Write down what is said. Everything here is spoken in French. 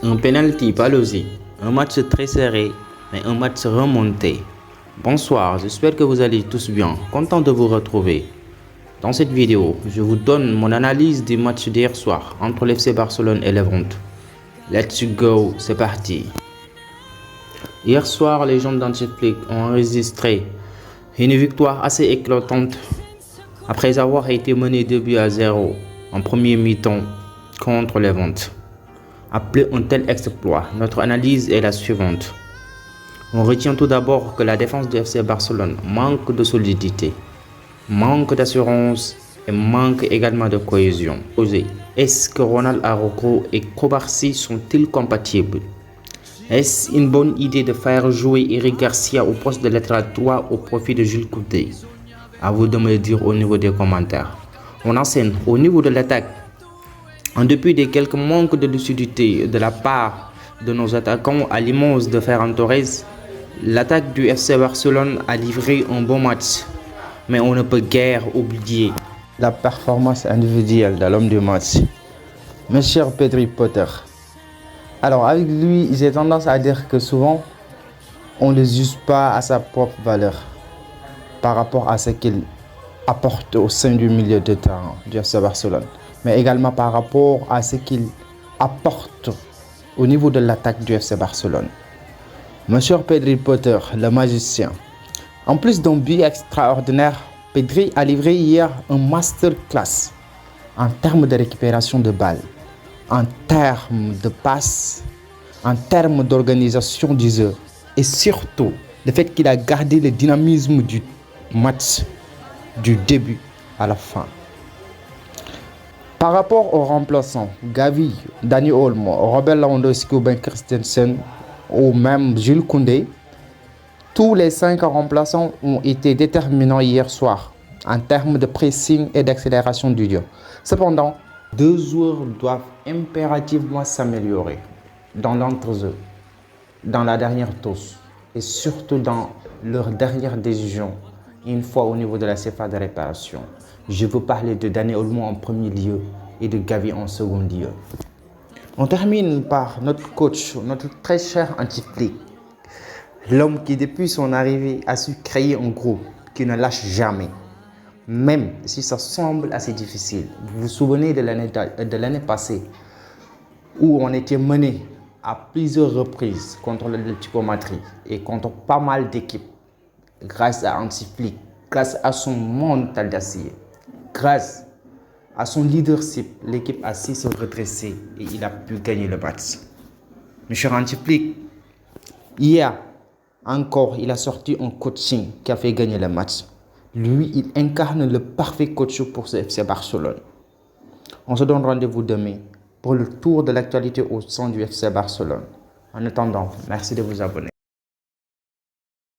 Un penalty Palozzi, un match très serré, mais un match remonté. Bonsoir, j'espère que vous allez tous bien, content de vous retrouver. Dans cette vidéo, je vous donne mon analyse du match d'hier soir entre l'FC Barcelone et Levante. Let's go, c'est parti. Hier soir, les gens d'Antiflick ont enregistré une victoire assez éclatante après avoir été mené 2-0 en premier mi-temps contre Levante. Après un tel exploit, notre analyse est la suivante. On retient tout d'abord que la défense du FC Barcelone manque de solidité, manque d'assurance et manque également de cohésion. Est-ce que Ronald Araujo et Kobarsi sont-ils compatibles? Est-ce une bonne idée de faire jouer Eric Garcia au poste de latéral droit au profit de Jules Koundé? À vous de me le dire au niveau des commentaires. On enseigne au niveau de l'attaque. En dépit de quelques manques de lucidité de la part de nos attaquants à l'image de Ferran Torres, l'attaque du FC Barcelone a livré un bon match. Mais on ne peut guère oublier la performance individuelle de l'homme du match, mon cher Pedri Potter. Alors avec lui, j'ai tendance à dire que souvent, on ne le juge pas à sa propre valeur par rapport à ce qu'il apporte au sein du milieu de terrain du FC Barcelone, mais également par rapport à ce qu'il apporte au niveau de l'attaque du FC Barcelone. Monsieur Pedri Potter, le magicien. En plus d'un but extraordinaire, Pedri a livré hier un masterclass en termes de récupération de balles, en termes de passes, en termes d'organisation du jeu et surtout le fait qu'il a gardé le dynamisme du match du début à la fin. Par rapport aux remplaçants, Gavi, Dani Olmo, Robert Lewandowski, Ben Christensen ou même Jules Koundé, tous les 5 remplaçants ont été déterminants hier soir en termes de pressing et d'accélération du jeu. Cependant, 2 joueurs doivent impérativement s'améliorer dans l'entrejeu, dans la dernière touche et surtout dans leur dernière décision une fois au niveau de la CFA de réparation. Je veux parler de Dani Olmo en premier lieu et de Gavi en second lieu. On termine par notre coach, notre très cher Antiflick, l'homme qui depuis son arrivée a su créer un groupe qui ne lâche jamais, même si ça semble assez difficile. Vous vous souvenez de l'année passée où on était mené à plusieurs reprises contre l'Atlético Madrid et contre pas mal d'équipes. Grâce à Antiflick, grâce à son mental d'acier, grâce à son leadership, l'équipe a su se redresser et il a pu gagner le match. Monsieur Antiflick, hier encore, il a sorti un coaching qui a fait gagner le match. Lui, il incarne le parfait coach pour ce FC Barcelone. On se donne rendez-vous demain pour le tour de l'actualité au sein du FC Barcelone. En attendant, merci de vous abonner.